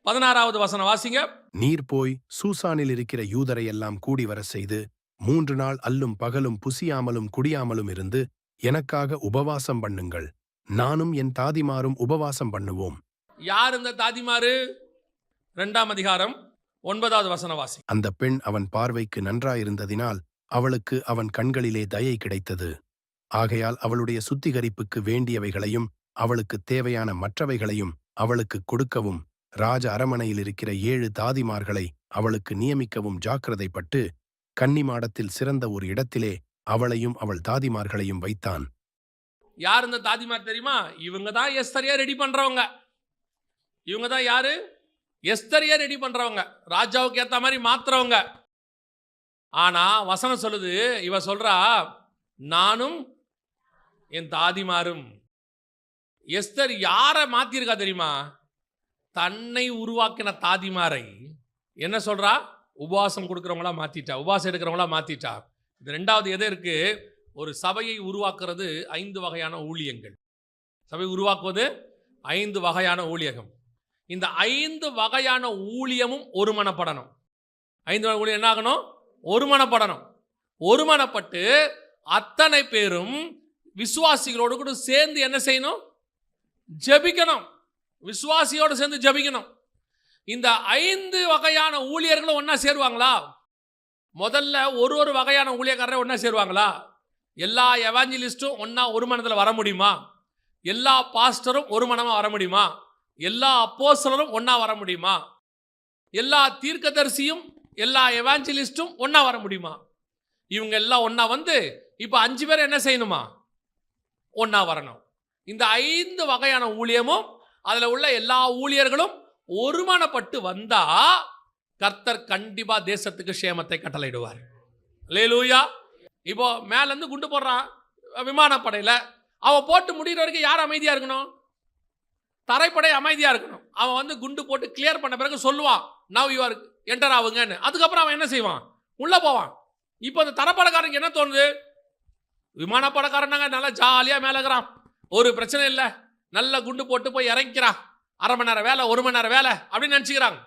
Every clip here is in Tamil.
16வது வசனம் வாசிங்க. நீர் போய் சூசானில் இருக்கிற யூதரை எல்லாம் கூடி வர செய்து 3 நாள் அல்லும் பகலும் புசியாமலும் குடியாமலும் இருந்து எனக்காக உபவாசம் பண்ணுங்கள், நானும் என் தாதிமாரும் உபவாசம் பண்ணுவோம். யார் இந்த தாதிமாரு? 2ஆம் அதிகாரம் 9வது வசனம் வாசி. அந்த பெண் அவன் பார்வைக்கு நன்றாயிருந்ததினால் அவளுக்கு அவன் கண்களிலே தயை கிடைத்தது. ஆகையால் அவளுடைய சுத்திகரிப்புக்கு வேண்டியவைகளையும் அவளுக்கு தேவையான மற்றவைகளையும் அவளுக்கு கொடுக்கவும் ராஜ அரமனையில் இருக்கிற 7 தாதிமார்களை அவளுக்கு நியமிக்கவும் ஜாக்கிரதைப்பட்டு கன்னிமாடத்தில் சிறந்த ஒரு இடத்திலே அவளையும் அவள் தாதிமார்களையும் வைத்தான். யார் இந்த தாதிமார் தெரியுமா? இவங்க தான் எஸ்தரியா ரெடி பண்றவங்க. இவங்க தான் யாரு? எஸ்தரியா ரெடி பண்றவங்க, ராஜாவுக்கு ஏத்த மாதிரி மாத்துறவங்க. ஆனா வசனம் சொல்லுது, இவ சொல்றா நானும் என் தாதிமாரும். எஸ்தர் யாரை மாத்திருக்கா தெரியுமா? தன்னை உருவாக்கின தாதிமாரை என்ன சொல்றா? உபவாசம் கொடுக்குறவங்களா மாத்திட்டா, உபவாசம் எடுக்கிறவங்களா மாத்திட்டா. இது 2வது எது இருக்கு? ஒரு சபையை உருவாக்குறது 5 வகையான ஊழியங்கள். சபை உருவாக்குவது 5 வகையான ஊழியகம். இந்த 5 வகையான ஊழியமும் ஒருமனப்படணும். 5 வகை ஊழியம் என்ன ஆகணும்? ஒருமனப்படணும். ஒருமனப்பட்டு அத்தனை பேரும் விசுவாசிகளோடு கூட சேர்ந்து என்ன செய்யணும்? ஜெபிக்கணும். விசுவாசியோடு சேர்ந்து ஜெபிக்கணும். இந்த 5 வகையான ஊழியர்களும் ஒன்னா சேருவாங்களா? முதல்ல ஒரு வகையான ஊழியக்காரரை ஒன்னா சேருவாங்களா? எல்லா எவாஞ்சலிஸ்டும் ஒன்னா ஒரு மனத்தில் வர முடியுமா? எல்லா பாஸ்டரும் ஒரு மனமா வர முடியுமா? எல்லா அப்போஸ்தலரும் ஒன்னா வர முடியுமா? எல்லா தீர்க்கதரிசியும் எல்லா எவாஞ்சலிஸ்டும் ஒன்னா வர முடியுமா? இவங்க எல்லாம் ஒன்னா வந்து இப்ப 5 பேர் என்ன செய்யணுமா? ஒன்னா வரணும். இந்த 5 வகையான ஊழியமும் அதுல உள்ள எல்லா ஊழியர்களும் ஒருமனப்பட்டு வந்தா கர்த்தர் கண்டிப்பா தேசத்துக்கு சேமத்தை கட்டளையிடுவார். அல்லேலூயா. இப்போ மேல இருந்து குண்டு போடுறான் விமானப்படையில, அவன் போட்டு முடிகிற வரைக்கும் யார் அமைதியா இருக்கணும்? தரைப்படை அமைதியா இருக்கணும். அவன் வந்து குண்டு போட்டு கிளியர் பண்ண பிறகு சொல்லுவான், நவ் யூ ஆர் என்டர் ஆகுங்கன்னு. அதுக்கப்புறம் அவன் என்ன செய்வான்? உள்ள போவான். இப்போ அந்த தரப்படக்காரனுக்கு என்ன தோணுது? விமானப்படக்காரனாங்க நல்லா ஜாலியா மேல இருக்கிறான், ஒரு பிரச்சனை இல்லை, நல்ல குண்டு போட்டு போய் இறங்கிக்கிறான், 1/2 மணி நேரம் வேலை 1 மணி நேரம் வேலை அப்படின்னு நினச்சிக்கிறாங்க.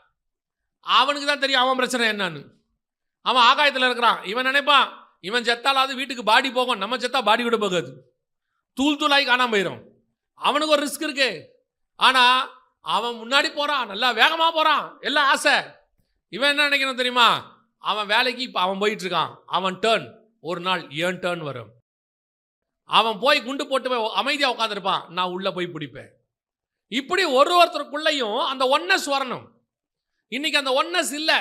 அவனுக்கு தான் தெரியும் அவன் பிரச்சனை என்னன்னு. அவன் ஆகாயத்தில் இருக்கிறான். இவன் நினைப்பான் இவன் செத்தாலாவது வீட்டுக்கு பாடி போகும், நம்ம செத்தா பாடி விட போகாது, தூள் தூளாகி காணாம போயிடும். அவனுக்கு ஒரு ரிஸ்க் இருக்கு. ஆனா அவன் முன்னாடி போறான், நல்லா வேகமா போறான், எல்லாம் ஆசை. இவன் என்ன நினைக்கணும் தெரியுமா? அவன் வேலைக்கு இப்போ அவன் போயிட்டு இருக்கான், அவன் டேர்ன் ஒரு நாள் ஏன் டேர்ன் வரும். அவன் போய் குண்டு போட்டு போய் அமைதியாக உட்காந்துருப்பான், நான் உள்ள போய் பிடிப்பேன். இப்படி ஒருத்தருக்குள்ளையும் அந்த ஒன்னஸ் வரணும். இன்னைக்கு அந்த ஒன்னஸ் இல்லை.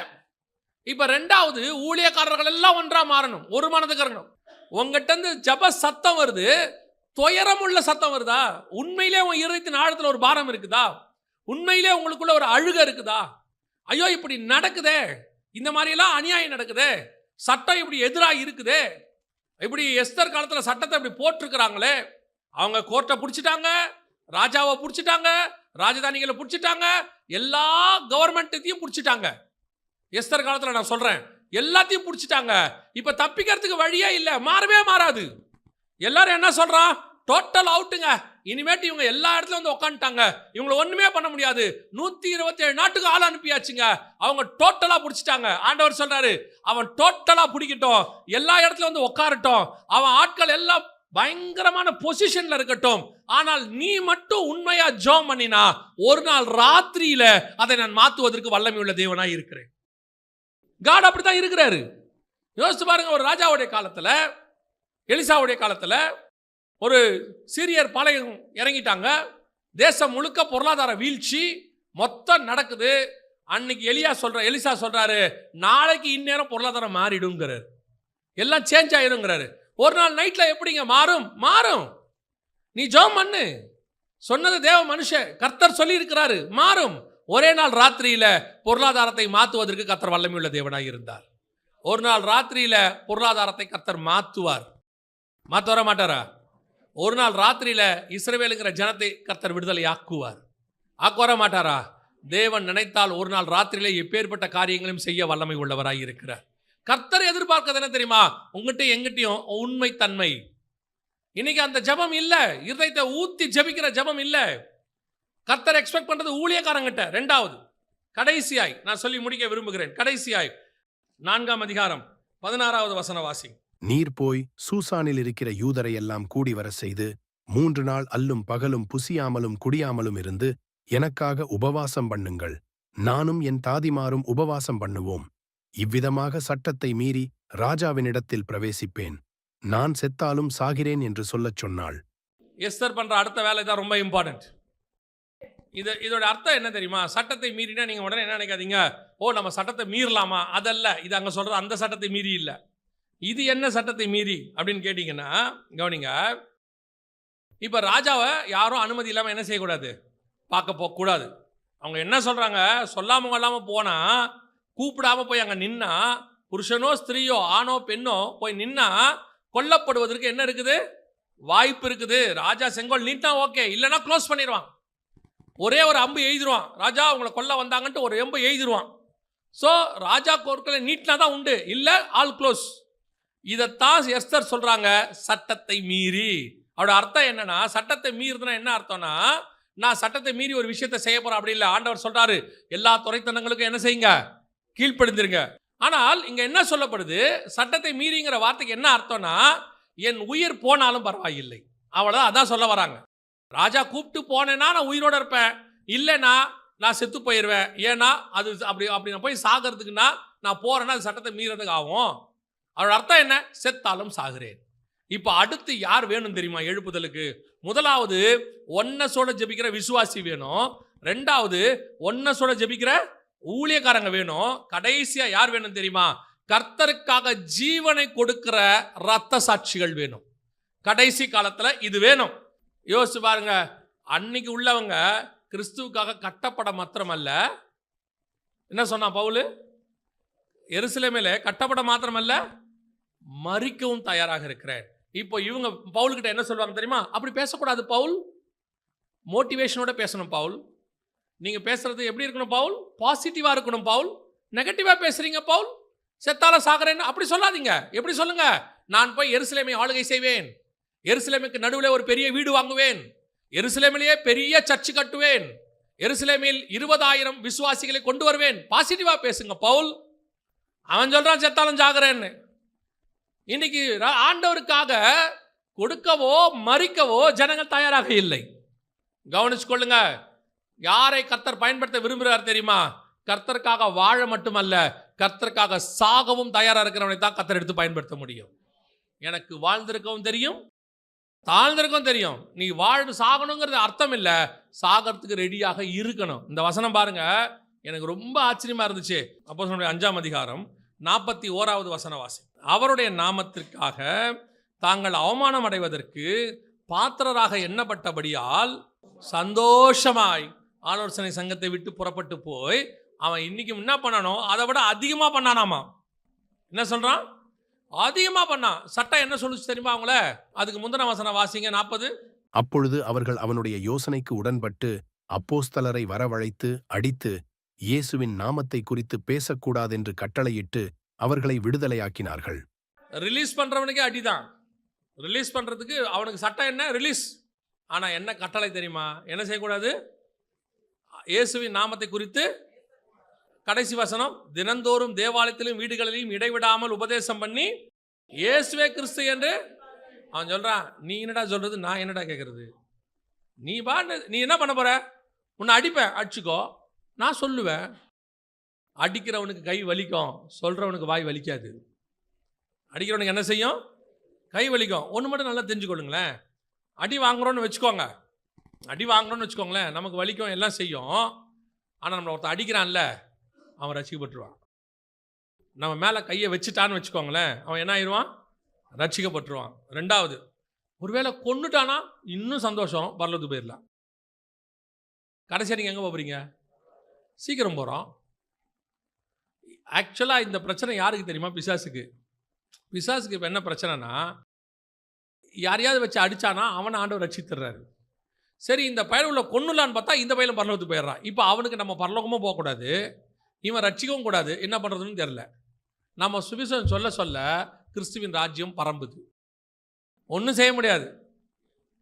இப்ப 2வது ஊழியக்காரர்கள் எல்லாம் ஒன்றா மாறணும், ஒரு மனதுக்கு இருக்கணும். உங்ககிட்ட இருந்து ஜப சத்தம் வருது, துயரமுள்ள சத்தம் வருதா? உண்மையிலே உன் இருதயத்தின் ஆழத்தில் ஒரு பாரம் இருக்குதா? உண்மையிலே உங்களுக்குள்ள ஒரு அழுகை இருக்குதா? ஐயோ இப்படி நடக்குதே, இந்த மாதிரி எல்லாம் அநியாயம் நடக்குதே, சட்டம் இப்படி எதிராக இருக்குதே, இப்படி எஸ்தர் காலத்தில் சட்டத்தை இப்படி போட்டிருக்கிறாங்களே, அவங்க கோர்ட்டை பிடிச்சிட்டாங்க, ராஜாவை பிடிச்சிட்டாங்க, ராஜதானிகளை பிடிச்சிட்டாங்க, எல்லா கவர்மெண்ட்டையும் பிடிச்சிட்டாங்க. எஸ்தர் காலத்தில் நான் சொல்றேன், எல்லாத்தையும் பிடிச்சிட்டாங்க. இப்ப தப்பிக்கிறதுக்கு வழியே இல்லை, மாறவே மாறாது. எல்லாரும் என்ன சொல்றான்? டோட்டல் அவுட்டுங்க. இனிமேட்டு இவங்க எல்லா இடத்துல வந்து உட்காந்துட்டாங்க, இவங்களை ஒண்ணுமே பண்ண முடியாது. 127 நாட்டுக்கு ஆள் அனுப்பியாச்சுங்க, அவங்க டோட்டலா பிடிச்சிட்டாங்க. ஆண்டவர் சொல்றாரு, அவன் டோட்டலா பிடிக்கட்டும், எல்லா இடத்துல வந்து உட்காரட்டும், அவன் ஆட்கள் எல்லாம் பயங்கரமான பொசிஷன்ல இருக்கட்டும். ஆனால் நீ மட்டும் உண்மையா ஜெபம் பண்ணினா ஒரு நாள் ராத்திரியில அதை நான் மாத்துவதற்கு வல்லமை உள்ள தேவனாய் இருக்கிறேன். காட் அப்படித்தான் இருக்கிறாரு. யோசிச்சு பாருங்க, ஒரு ராஜாவுடைய காலத்துல, எலிசாவுடைய காலத்துல ஒரு சீரியர் பாளையம் இறங்கிட்டாங்க, தேசம் முழுக்க பொருளாதார வீழ்ச்சி மொத்தம் நடக்குது. அன்னைக்கு எலிசா சொல்றாரு, நாளைக்கு இந்நேரம் பொருளாதாரம் மாறிடுங்கிறாரு, எல்லாம் சேஞ்ச் ஆயிருங்கிறாரு. ஒரு நாள் நைட்ல எப்படிங்க மாறும்? மாறும். நீ ஜெபம் பண்ணு, சொன்னது தேவ மனுஷன் கர்த்தர் சொல்லி இருக்கிறாரு, மாறும். ஒரே நாள் ராத்திரியில பொருளாதாரத்தை மாற்றுவதற்கு கர்த்தர் வல்லமை உள்ள தேவனாய் இருந்தார். ஒரு நாள் ராத்திரியில பொருளாதாரத்தை கர்த்தர் மாற்றுவார். மாற்ற வர மாட்டாரா? ஒரு நாள் ராத்திரியில இஸ்ரவேலுங்கிற ஜனத்தை கர்த்தர் விடுதலை ஆக்குவார். வர மாட்டாரா? தேவன் நினைத்தால் ஒரு நாள் ராத்திரியில எப்பேற்பட்ட காரியங்களையும் செய்ய வல்லமை உள்ளவராய் இருக்கிறார். கர்த்தர் எதிர்பார்க்கிறது என்ன தெரியுமா? உங்ககிட்ட எங்கிட்டையும் உண்மை தன்மை. இன்னைக்கு அந்த ஜபம் இல்ல, இருதயத்தை ஊத்தி ஜபிக்கிற ஜபம் இல்ல. கர்த்தர் எக்ஸ்பெக்ட் பண்றது ஊழியக்காரங்கிட்ட. 2வது கடைசியாய் நான் சொல்லி முடிக்க விரும்புகிறேன். கடைசியாய் 4ஆம் அதிகாரம் 16வது வசன வாசி. நீர் போய் சூசானில் இருக்கிற யூதரை எல்லாம் கூடி வர செய்து 3 நாள் அல்லும் பகலும் புசியாமலும் குடியாமலும் இருந்து எனக்காக உபவாசம் பண்ணுங்கள். நானும் என் தாதிமாரும் உபவாசம் பண்ணுவோம். இவ்விதமாக சட்டத்தை மீறி ராஜாவினிடத்தில் பிரவேசிப்பேன். நான் செத்தாலும் சாகிறேன் என்று சொல்லச் சொன்னாள். எஸ்தர் பண்ற அடுத்த வேலை தான் ரொம்ப இம்பார்ட்டன்ட். இதோட அர்த்தம் என்ன தெரியுமா? சட்டத்தை மீறினா நீங்க உடனே என்ன நினைக்காதீங்க, ஓ நம்ம சட்டத்தை மீறலாமா, அதல்ல. இது அங்க சொல்றது அந்த சட்டத்தை மீறி இல்ல. இது என்ன சட்டத்தை மீறி அப்படின்னு கேட்டீங்கன்னா, கவனிங்க. இப்ப ராஜாவை யாரும் அனுமதி இல்லாம என்ன செய்யக்கூடாது, பார்க்க போக கூடாது. அவங்க என்ன சொல்றாங்க, சொல்லாம கொள்ளாம போனா, கூப்பிடாம போய் அங்க நின்னா, புருஷனோ ஸ்திரீயோ ஆணோ பெண்ணோ போய் நின்னா கொல்லப்படுவதற்கு என்ன இருக்குது, வாய்ப்பு இருக்குது. ராஜா செங்கோல் நீட்டா ஓகே, இல்லைன்னா க்ளோஸ் பண்ணிடுவான். ஒரே ஒரு அம்பு எய்திருவான். ராஜா அவங்களை கொல்ல வந்தாங்கன்ட்டு ஒரு அம்பு எய்திருவான். ஸோ ராஜா கோர்க்கில் நீட்டினா தான் உண்டு, இல்லை ஆல் க்ளோஸ். இதைத்தான் எஸ்தர் சொல்றாங்க, சட்டத்தை மீறி. அவரோட அர்த்தம் என்னன்னா, சட்டத்தை மீறுதுன்னா என்ன அர்த்தம்னா, நான் சட்டத்தை மீறி ஒரு விஷயத்தை செய்ய போறேன் அப்படி இல்லை. ஆண்டவர் சொல்றாரு, எல்லா துறைத்தனங்களுக்கும் என்ன செய்யுங்க, கீழ்ப்படிந்துருங்க. ஆனால் இங்க என்ன சொல்லப்படுது, சட்டத்தை மீறிங்கிற வார்த்தைக்கு என்ன அர்த்தம்னா, என் உயிர் போனாலும் பரவாயில்லை, அவ்வளோதான். அதான் சொல்ல வராங்க. ராஜா கூப்பிட்டு போனேன்னா நான் உயிரோட இருப்பேன், இல்லைன்னா நான் செத்து போயிடுவேன். ஏன்னா அது அப்படி நான் போய் சாகிறதுக்குன்னா நான் போறேன்னா அது சட்டத்தை மீறதுக்கு ஆகும். அவரோட அர்த்தம் என்ன, செத்தாலும் சாகிறேன். இப்போ அடுத்து யார் வேணும் தெரியுமா எழுப்புதலுக்கு? முதலாவது ஒன்னசோட ஜெபிக்கிற விசுவாசி வேணும். ரெண்டாவது ஒன்னசோட ஜெபிக்கிற ஊழியக்காரங்க வேணும். கடைசியா யார் வேணும் தெரியுமா? கர்த்தருக்காக ஜீவனை கொடுக்கிற இரத்த சாட்சிகள் வேணும். கடைசி காலத்துல இது வேணும். யோசிச்சு பாருங்க, அன்னைக்கு உள்ளவங்க கிறிஸ்துவுக்காக கட்டப்பட மாத்திரமல்ல, என்ன சொன்னா பவுல், எருசலேமிலே கட்டப்பட மாத்திரமல்ல மரிக்கவும் தயாராக இருக்கிறேன். இப்போ இவங்க பவுல்கிட்ட என்ன சொல்லுவாங்க தெரியுமா? அப்படி பேசக்கூடாது பவுல், மோட்டிவேஷனோட பேசணும் பவுல். நீங்க பேசுறது எப்படி இருக்கணும் பவுல்? பாசிட்டிவா இருக்கணும் பவுல். நெகட்டிவா பேசுறீங்க பவுல், செத்தால சாகிறேன்னு அப்படி சொல்லாதீங்க. எப்படி சொல்லுங்க, நான் போய் எருசலேமை ஆளுகை செய்வேன், எருசலேமுக்கு நடுவில் ஒரு பெரிய வீடு வாங்குவேன், எருசலேமிலேயே பெரிய சர்ச்சு கட்டுவேன், எருசலேமில் 20,000 விசுவாசிகளை கொண்டு வருவேன். பாசிட்டிவா பேசுங்க பவுல். அவன் சொல்றான் செத்தாலும் சாகிறேன்னு. இன்னைக்கு ஆண்டவருக்காக கொடுக்கவோ மறிக்கவோ ஜனங்கள் தயாராக இல்லை. கவனிச்சு கொள்ளுங்க. யாரை கர்த்தர் பயன்படுத்த விரும்புகிறார் தெரியுமா? கர்த்தருக்காக வாழ மட்டுமல்ல, கர்த்தருக்காக சாகவும் தயாரா இருக்கிறவனை தான் கர்த்தர் எடுத்து பயன்படுத்த முடியும். எனக்கு வாழ்ந்திருக்கவும் தெரியும், தாழ்ந்திருக்கவும் தெரியும். நீ சாகணுங்கிறது அர்த்தம் இல்லை, சாகிறதுக்கு ரெடியாக இருக்கணும். இந்த வசனம் பாருங்க, எனக்கு ரொம்ப ஆச்சரியமா இருந்துச்சு. அப்போஸ்தலர் 5ஆம் அதிகாரம் 41வது வசன வாசி. அவருடைய நாமத்திற்காக தாங்கள் அவமானம் அடைவதற்கு பாத்திரராக எண்ணப்பட்டபடியால் சந்தோஷமாய் ஆலோசனை சங்கத்தை விட்டு புறப்பட்டு போய் அவன் இன்னைக்கு என்ன பண்ணணும் அதை விட அதிகமாக பண்ணானாமா. என்ன சொல்றான்? அதிகமா பண்ணான். சட்டம் என்ன சொல்லுச்சு தெரியுமா அவங்கள? அதுக்கு முந்தின வசனம் வாசிங்க 40. அப்பொழுது அவர்கள் அவனுடைய யோசனைக்கு உடன்பட்டு அப்போஸ்தலரை வரவழைத்து அடித்து இயேசுவின் நாமத்தை குறித்து பேசக்கூடாதென்று கட்டளையிட்டு அவர்களை விடுதலையாக்கினார்கள். ரிலீஸ் பண்றவனுக்கே அடிதான். ரிலீஸ் பண்றதுக்கு அவனுக்கு சட்டம் என்ன? ரிலீஸ். ஆனா என்ன கட்டளை தெரியுமா? என்ன செய்யக்கூடாது? இயேசுவின் நாமத்தை குறித்து, கடைசி வசனம், தினந்தோறும் தேவாலயத்திலும் வீடுகளிலும் இடைவிடாமல் உபதேசம் பண்ணி இயேசுவே கிறிஸ்து என்று அவன் சொல்றான். நீ என்னடா சொல்றது, நான் என்னடா கேட்கறது? நீ என்ன பண்ண போற? உன்னை அடிப்பேன், அடிச்சுக்கோ, நான் சொல்லுவேன். அடிக்கிறவனுக்கு கை வலிக்கும், சொல்றவனுக்கு வாய் வலிக்காது. அடிக்கிறவனுக்கு என்ன செய்யும்? கை வலிக்கும். ஒன்று மட்டும் நல்லா தெரிஞ்சுக்கொள்ளுங்களேன். அடி வாங்குறோன்னு வச்சுக்கோங்களேன், நமக்கு வலிக்கும், எல்லாம் செய்யும். ஆனால் நம்மளை ஒருத்தர் அடிக்கிறான்ல, அவன் ரட்சிக்கப்பட்டுருவான். நம்ம மேலே கையை வச்சுட்டான்னு வச்சுக்கோங்களேன், அவன் என்ன ஆயிடுவான்? ரட்சிக்கப்பட்டுருவான். ரெண்டாவது, ஒருவேளை கொன்னுட்டானா இன்னும் சந்தோஷம், பரலோகத்துக்கு போயிடலாம். கடைசியாக நீங்கள் எங்கே போகிறீங்க? சீக்கிரம் போகிறோம். ஆக்சுவலாக இந்த பிரச்சனை யாருக்கு தெரியுமா? பிசாசுக்கு. பிசாசுக்கு இப்போ என்ன பிரச்சனைனா, யாரையாவது வச்சு அடித்தானா அவனை ஆண்டவர் ரட்சித்துறாரு. சரி, இந்த பையன் உள்ள கொன்னுலான்னு பார்த்தா இந்த பையன் பரலோகத்துக்கு போயிடுறான். இப்போ அவனுக்கு நம்ம பரலோகமும் போகக்கூடாது, இவன் ரட்சிக்கவும் கூடாது. என்ன பண்ணுறதுன்னு தெரில. நம்ம சுவிசேஷம் சொல்ல சொல்ல கிறிஸ்துவின் ராஜ்யம் பரம்புது. ஒன்றும் செய்ய முடியாது.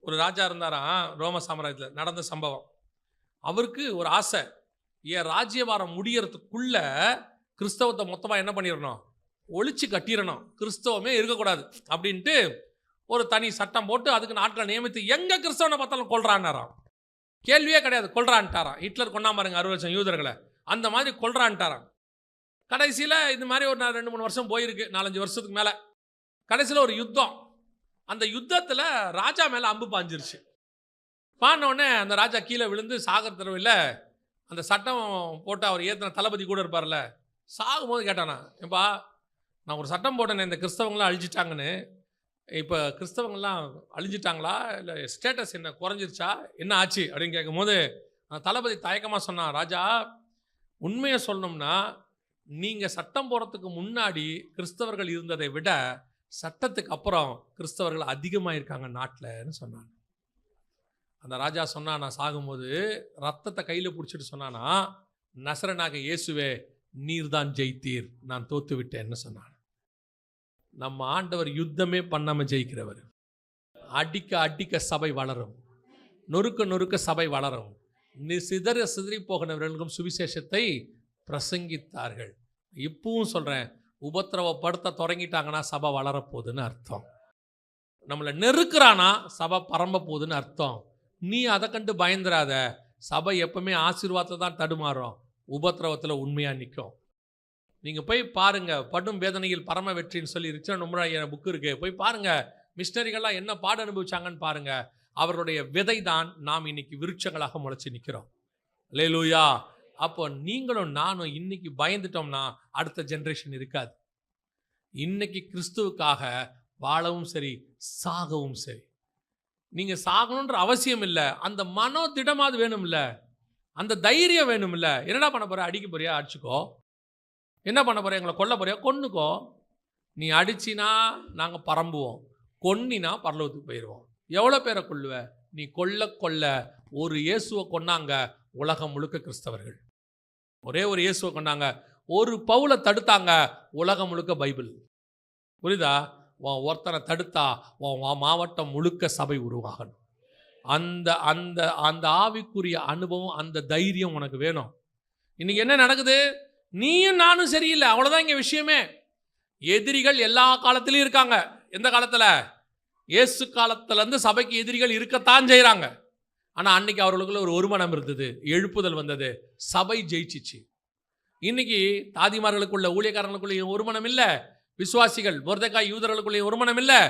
ஒரு ராஜா இருந்தாராம் ரோம சாம்ராஜ்யத்தில், நடந்த சம்பவம். அவருக்கு ஒரு ஆசை, என் ராஜ்யபாரம் முடியறதுக்குள்ள கிறிஸ்தவத்தை மொத்தமாக என்ன பண்ணிடணும், ஒழிச்சு கட்டிடணும், கிறிஸ்தவமே இருக்கக்கூடாது அப்படின்ட்டு ஒரு தனி சட்டம் போட்டு அதுக்கு நாட்களை நியமித்து எங்கே கிறிஸ்தவனை பார்த்தாலும் கொல்றான்னாராம். கேள்வியே கிடையாது, கொல்றான்ட்டாராம். ஹிட்லர் கொண்டா பாருங்க 60 லட்சம் யூதர்களை, அந்த மாதிரி கொல்றான்ட்டாராம். கடைசியில் இது மாதிரி ஒரு 2-3 வருஷம் போயிருக்கு, 4-5 வருஷத்துக்கு மேலே. கடைசியில் ஒரு யுத்தம். அந்த யுத்தத்தில் ராஜா மேலே அம்பு பாஞ்சிருச்சு. பாடினோடனே அந்த ராஜா கீழே விழுந்து சாகர தடவையில் அந்த சட்டம் போட்டு அவர் ஏற்றின தளபதி கூட இருப்பார்ல, சாகும்போது கேட்டானா, ஏப்பா நான் ஒரு சட்டம் போட்டேனே இந்த கிறிஸ்தவங்களாம் அழிஞ்சிட்டாங்கன்னு, இப்போ கிறிஸ்தவங்கள்லாம் அழிஞ்சிட்டாங்களா இல்லை ஸ்டேட்டஸ் என்ன குறைஞ்சிருச்சா, என்ன ஆச்சு அப்படின்னு கேட்கும்போது அந்த தளபதி தயக்கமாக சொன்னான், ராஜா உண்மையை சொல்லணும்னா நீங்கள் சட்டம் போடுறதுக்கு முன்னாடி கிறிஸ்தவர்கள் இருந்ததை விட சட்டத்துக்கு அப்புறம் கிறிஸ்தவர்கள் அதிகமாக இருக்காங்க நாட்டில்னு சொன்னாங்க. அந்த ராஜா சொன்னா, நான் சாகும்போது ரத்தத்தை கையில் பிடிச்சிட்டு சொன்னானா, நசரனாக இயேசுவே நீர் தான் ஜெயித்தீர், நான் தோத்து விட்டேன்னு சொன்னான். நம்ம ஆண்டவர் யுத்தமே பண்ணாமல் ஜெயிக்கிறவர். அடிக்க அடிக்க சபை வளரும், நொறுக்க நொறுக்க சபை வளரும். சிதறி போகிறவர்களுக்கும் சுவிசேஷத்தை பிரசங்கித்தார்கள். இப்பவும் சொல்கிறேன், உபத்திரவப்படுத்த தொடங்கிட்டாங்கன்னா சபை வளரப்போகுதுன்னு அர்த்தம். நம்மளை நெருக்கிறானா சபை பரம்ப போகுதுன்னு அர்த்தம். நீ அதை கண்டு பயந்துராத. சபை எப்பவுமே ஆசீர்வாதத்தை தான் தடுமாறும், உபத்திரவத்தில் உண்மையாக நிற்கும். நீங்கள் போய் பாருங்கள், படும் வேதனையில் பரம வெற்றின்னு சொல்லி ரிச்சர்ட் நொம்புராய் புக்கு இருக்குது, போய் பாருங்கள். மிஷினரிகள்லாம் என்ன பாடு அனுபவிச்சாங்கன்னு பாருங்கள். அவருடைய விதை தான் நாம் இன்னைக்கு விருட்சங்களாக முளைச்சி நிற்கிறோம். அல்லேலூயா. அப்போ நீங்களும் நானும் இன்னைக்கு பயந்துட்டோம்னா அடுத்த ஜென்ரேஷன் இருக்காது. இன்னைக்கு கிறிஸ்துவுக்காக வாழவும் சரி சாகவும் சரி. நீங்கள் சாகணுன்ற அவசியம் இல்லை, அந்த மனோ திடமாவது வேணும் இல்லை, அந்த தைரியம் வேணும் இல்லை. என்னடா பண்ண போகிற, அடிக்க போறியா அடிச்சுக்கோ, என்ன பண்ண போகிற எங்களை கொல்ல போறியா கொன்னுக்கோ. நீ அடிச்சினா நாங்கள் பரம்புவோம், கொன்னினா பரலோகத்துக்கு போயிடுவோம். எவ்வளோ பேரை கொல்லுவ நீ? கொல்ல கொல்ல ஒரு இயேசுவை கொன்னாங்க உலகம் முழுக்க கிறிஸ்தவர்கள். ஒரே ஒரு இயேசுவை கொண்டாங்க, ஒரு பவுலை தடுத்தாங்க உலகம் முழுக்க பைபிள். புரியுதா? ஒருத்தனை தடுத்தா மாவட்டம் முழுக்க சபை உருவாகணும். அந்த அந்த அந்த ஆவிக்குரிய அனுபவம், அந்த தைரியம் உனக்கு வேணும். இன்னைக்கு என்ன நடக்குது? நீயும் நானும் சரியில்லை, அவ்வளோதான் இங்கே விஷயமே. எதிரிகள் எல்லா காலத்திலையும் இருக்காங்க. எந்த காலத்தில்? இயேசு காலத்திலேருந்து சபைக்கு எதிரிகள் இருக்கத்தான் செய்கிறாங்க. ஆனால் அன்னைக்கு அவர்களுக்குள்ள ஒரு ஒருமனம் இருந்தது, எழுப்புதல் வந்தது, சபை ஜெயிச்சிச்சு. இன்னைக்கு தாதிமார்களுக்குள்ள ஊழியக்காரர்களுக்குள்ளேயும் ஒருமனம் இல்லை, விசுவாசிகள் மொர்தெகாய் யூதர்களுக்குள்ளேயும் ஒருமனம் இல்லை.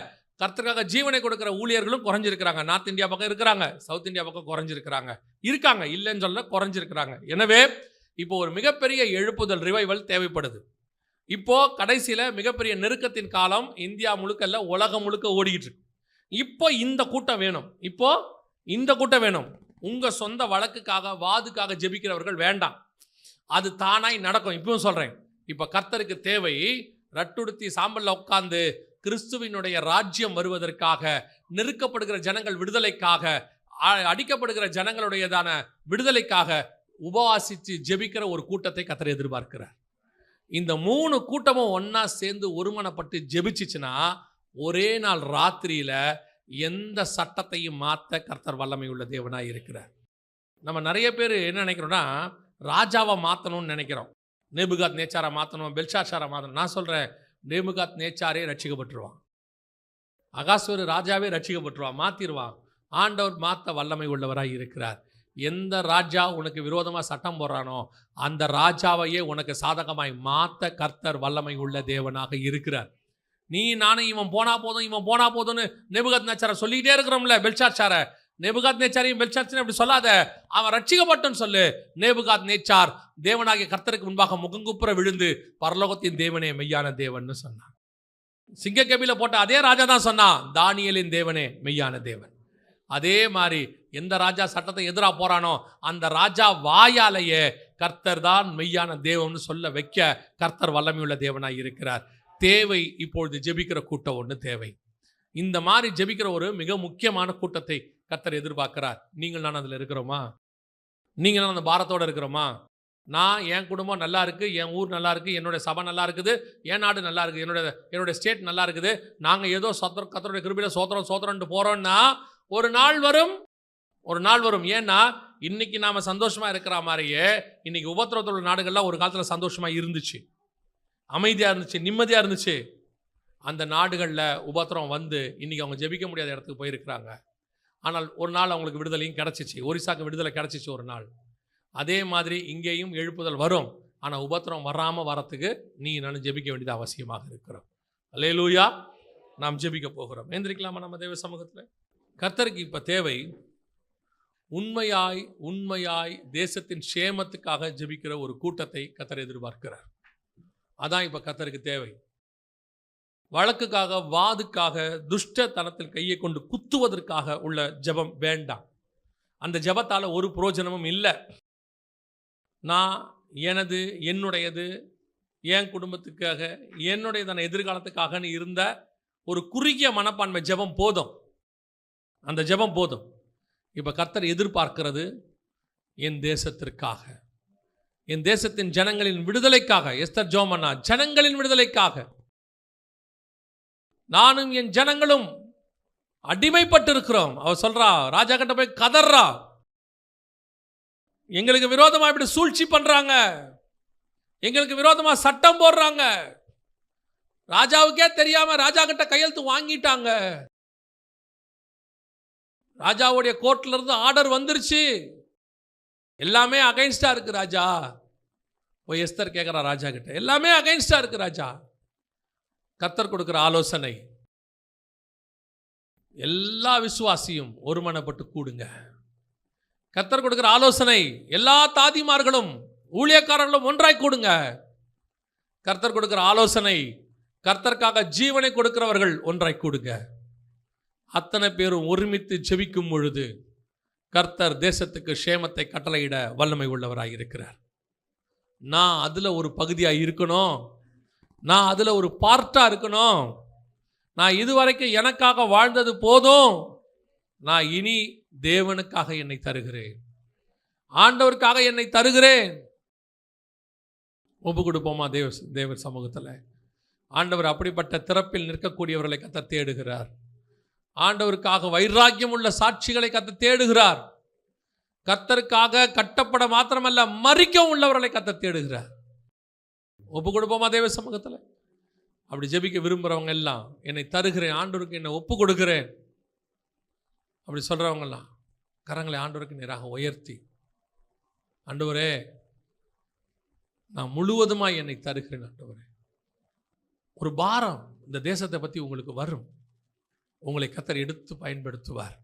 கர்த்தருக்காக ஜீவனை கொடுக்குற ஊழியர்களும் குறைஞ்சிருக்கிறாங்க. நார்த் இந்தியா பக்கம் இருக்கிறாங்க, சவுத் இந்தியா பக்கம் குறைஞ்சிருக்கிறாங்க. இருக்காங்க, இல்லைன்னு சொல்ல, குறைஞ்சிருக்கிறாங்க. எனவே இப்போ ஒரு மிகப்பெரிய எழுப்புதல் ரிவைவல் தேவைப்படுது. இப்போ கடைசியில் மிகப்பெரிய நெருக்கத்தின் காலம் இந்தியா முழுக்க இல்லை, உலகம் முழுக்க ஓடிக்கிட்டு இருக்கு. இப்போ இந்த கூட்டம் வேணும், இப்போ இந்த கூட்டம் வேணும். உங்கள் சொந்த வழக்குக்காக வாதுக்காக ஜெபிக்கிறவர்கள் வேண்டாம், அது தானாய் நடக்கும். இப்பவும் சொல்கிறேன், இப்போ கர்த்தருக்கு தேவை ரட்டுடுத்தி சாம்பல்ல உட்கார்ந்து கிறிஸ்துவினுடைய ராஜ்யம் வருவதற்காக, நெருக்கப்படுகிற ஜனங்கள் விடுதலைக்காக, அடிக்கப்படுகிற ஜனங்களுடையதான விடுதலைக்காக உபவாசித்து ஜெபிக்கிற ஒரு கூட்டத்தை கர்த்தர் எதிர்பார்க்கிறார். இந்த 3 கூட்டமும் ஒன்னா சேர்ந்து ஒருமனப்பட்டு ஜெபிச்சிச்சுன்னா ஒரே நாள் ராத்திரியில எந்த சட்டத்தையும் மாற்ற கர்த்தர் வல்லமை உள்ள தேவனாய் இருக்கிறார். நம்ம நிறைய பேர் என்ன நினைக்கிறோம்னா, ராஜாவை மாற்றணும்னு நினைக்கிறோம். நேபுகாத் நேச்சாரை மாற்றணும், பெல்ஷாத்சாரை மாற்றணும். நான் சொல்கிறேன், நேபுகாத் நேச்சாரே ரட்சிக்கப்பட்டுருவான், அகாஸ்வேரு ராஜாவே ரட்சிக்கப்பட்டுருவான், மாற்றிடுவான். ஆண்டவர் மாற்ற வல்லமை உள்ளவராய் இருக்கிறார். எந்த ராஜா உனக்கு விரோதமாக சட்டம் போடுறானோ அந்த ராஜாவையே உனக்கு சாதகமாய் மாற்ற கர்த்தர் வல்லமை உள்ள தேவனாக இருக்கிறார். நீ நானும் இவன் போனா போதும் இவன் போனா போதும்னு நேபுகாத் நேச்சாரை சொல்லிக்கிட்டே இருக்கிறோம்ல. பெல்ஷாத்சாரை நேபுகாத் நேச்சாரையும் பெல்ஷாத்சாரையும் அப்படி சொல்லாத, அவன் ரட்சிக்கப்பட்டன்னு சொல்லு. நேபுகாத் நேச்சார் தேவனாகிய கர்த்தருக்கு முன்பாக முகங்குப்புற விழுந்து பரலோகத்தின் தேவனே மெய்யான தேவன் சொன்னான். சிங்கக்கபில போட்ட அதே ராஜா தான் சொன்னான், தானியேலின் தேவனே மெய்யான தேவன். அதே மாதிரி எந்த ராஜா சட்டத்தை எதிராக போறானோ அந்த ராஜா வாயாலேயே கர்த்தர் தான் மெய்யான தேவன் சொல்ல வைக்க கர்த்தர் வல்லமையுள்ள தேவனாய் இருக்கிறார். தேவை இப்பொழுது ஜெபிக்கிற கூட்டம் ஒன்று தேவை. இந்த மாதிரி ஜெபிக்கிற ஒரு மிக முக்கியமான கூட்டத்தை கர்த்தர் எதிர்பார்க்கிறார். நீங்கள் நான் அதில் இருக்கிறோமா? நீங்கள் நான் அந்த பாரத்தோடு இருக்கிறோமா? நான் என் குடும்பம் நல்லா இருக்குது, என் ஊர் நல்லா இருக்குது, என்னுடைய சபை நல்லா இருக்குது, என் நாடு நல்லா இருக்குது, என்னுடைய ஸ்டேட் நல்லா இருக்குது, நாங்கள் ஏதோ கர்த்தருடைய கிருபையில சோத்திரம்ட்டு போகிறோன்னா ஒரு நாள் வரும். ஏன்னா இன்னைக்கு நாம சந்தோஷமா இருக்கிற மாதிரியே இன்னைக்கு உபத்திரவத்தில் உள்ள நாடுகள்லாம் ஒரு காலத்தில் சந்தோஷமா இருந்துச்சு, அமைதியா இருந்துச்சு, நிம்மதியா இருந்துச்சு. அந்த நாடுகளில் உபத்திரம் வந்து இன்னைக்கு அவங்க ஜெபிக்க முடியாத இடத்துக்கு போயிருக்கிறாங்க. ஆனால் ஒரு நாள் அவங்களுக்கு விடுதலையும் கிடச்சிச்சு. ஒரிசாக்கு விடுதலை கிடச்சிச்சு ஒரு நாள். அதே மாதிரி இங்கேயும் எழுப்புதல் வரும். ஆனால் உபத்திரம் வராமல் வரத்துக்கு நீ நான் ஜெபிக்க வேண்டியது அவசியமாக இருக்கிறோம். அல்லேலூயா. நாம் ஜெபிக்க போகிறோம். எந்திரிக்கலாமா நம்ம தேவ சமூகத்தில்? கர்த்தருக்கு இப்போ தேவை உண்மையாய் தேசத்தின் சேமத்துக்காக ஜெபிக்கிற ஒரு கூட்டத்தை கர்த்தர் எதிர்பார்க்கிறார். அதான் இப்போ கர்த்தருக்கு தேவை. வழக்குக்காக, வாதுக்காக, துஷ்டத்தனத்தில் கையை கொண்டு குத்துவதற்காக உள்ள ஜெபம் வேண்டாம். அந்த ஜெபத்தால் ஒரு பிரயோஜனமும் இல்லை. நான் எனது, என்னுடையது, என் குடும்பத்துக்காக, என்னுடையதான எதிர்காலத்துக்காகன்னு இருந்த ஒரு குறுகிய மனப்பான்மை ஜெபம் போதும். அந்த ஜெபம் போதும். இப்போ கர்த்தர் எதிர்பார்க்கிறது என் தேசத்திற்காக, என் தேசத்தின் ஜனங்களின் விடுதலைக்காக. எஸ்தர் ஜோமன்னா ஜனங்களின் விடுதலைக்காக. நானும் என் ஜனங்களும் அடிமைப்பட்டு இருக்கிறோம். அவ சொல்றா, ராஜா கிட்ட போய் கதறா, எங்களுக்கு விரோதமா இப்படி சூழ்ச்சி பண்றாங்க, எங்களுக்கு விரோதமா சட்டம் போடுறாங்க, ராஜாவுக்கே தெரியாம ராஜா கிட்ட கையெழுத்து வாங்கிட்டாங்க, ராஜாவுடைய கோர்ட்ல இருந்து ஆர்டர் வந்துருச்சு, எல்லாமே அகைன்ஸ்டா இருக்கு ராஜா. போய் எஸ்தர் கேட்கிறா ராஜா கிட்ட, எல்லாமே அகைன்ஸ்டா இருக்கு ராஜா. கர்த்தர் கொடுக்கிற ஆலோசனை, எல்லா விசுவாசியும் ஒருமனப்பட்டு கூடுங்க. கர்த்தர் கொடுக்கிற ஆலோசனை, எல்லா தாதிமார்களும் ஊழியக்காரர்களும் ஒன்றாய் கூடுங்க. கர்த்தர் கொடுக்கிற ஆலோசனை, கர்த்தருக்காக ஜீவனை கொடுக்கிறவர்கள் ஒன்றாய் கூடுங்க. அத்தனை பேரும் ஒருமித்து ஜெபிக்கும் பொழுது கர்த்தர் தேசத்துக்கு சேமத்தை கட்டளையிட வல்லமை உள்ளவராய் இருக்கிறார். நான் அதுல ஒரு பகுதியாக இருக்கணும், நான் அதுல ஒரு பார்ட்டா இருக்கணும். நான் இதுவரைக்கும் எனக்காக வாழ்ந்தது போதும், நான் இனி தேவனுக்காக என்னை தருகிறேன், ஆண்டவருக்காக என்னை தருகிறேன். ஒப்பு கொடுப்போமா தேவ சமூகத்தில்? ஆண்டவர் அப்படிப்பட்ட திறப்பில் நிற்கக்கூடியவர்களை கர்த்தர் தேடுகிறார். ஆண்டவருக்காக வைராக்கியம் உள்ள சாட்சிகளை கர்த்தர் தேடுகிறார். கர்த்தருக்காக கட்டப்பட மாத்திரமல்ல, மரிக்கவும் உள்ளவர்களை கர்த்தர் தேடுகிறார். ஒப்பு கொடுப்போமா தேவ சமூகத்தில்? அப்படி ஜெபிக்க விரும்புகிறவங்க எல்லாம், என்னை தருகிறேன், ஆண்டவருக்கு என்னை ஒப்பு கொடுக்கிறேன் அப்படி சொல்கிறவங்கெல்லாம் கரங்களை ஆண்டவருக்கு நேராக உயர்த்தி, ஆண்டவரே நான் முழுவதுமாய் என்னை தருகிறேன் ஆண்டவரே. ஒரு பாரம் இந்த தேசத்தை பற்றி உங்களுக்கு வரும், உங்களை கர்த்தர் எடுத்து பயன்படுத்துவார்.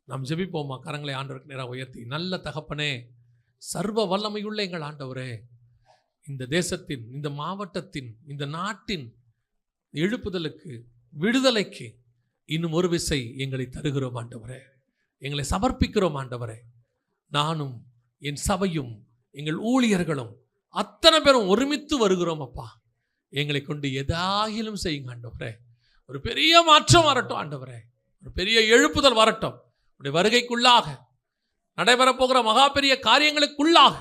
நாம் ஜெபிப்போமா? கரங்களை ஆண்டவருக்கு நேராக உயர்த்தி, நல்ல தகப்பனே, சர்வ வல்லமையுள்ள எங்கள் ஆண்டவரே, இந்த தேசத்தின், இந்த மாவட்டத்தின், இந்த நாட்டின் எழுப்புதலுக்கு, விடுதலைக்கு இன்னும் ஒரு விசை எங்களை தருகிறோம் ஆண்டவரே. எங்களை சமர்ப்பிக்கிறோம் ஆண்டவரே. நானும் என் சபையும் எங்கள் ஊழியர்களும் அத்தனை பேரும் ஒருமித்து வருகிறோம் அப்பா. எங்களை கொண்டு எதாயிலும் செய்யுங்க ஆண்டவரே. ஒரு பெரிய மாற்றம் வரட்டும் ஆண்டவரே, ஒரு பெரிய எழுப்புதல் வரட்டும். உடைய வருகைக்குள்ளாக, நடைபெறப்போகிற மகா பெரிய காரியங்களுக்குள்ளாக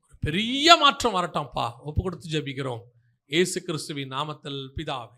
ஒரு பெரிய மாற்றம் வரட்டும்ப்பா. ஒப்பு கொடுத்து ஜெபிக்கிறோம் இயேசு கிறிஸ்துவின் நாமத்தில் பிதாவே.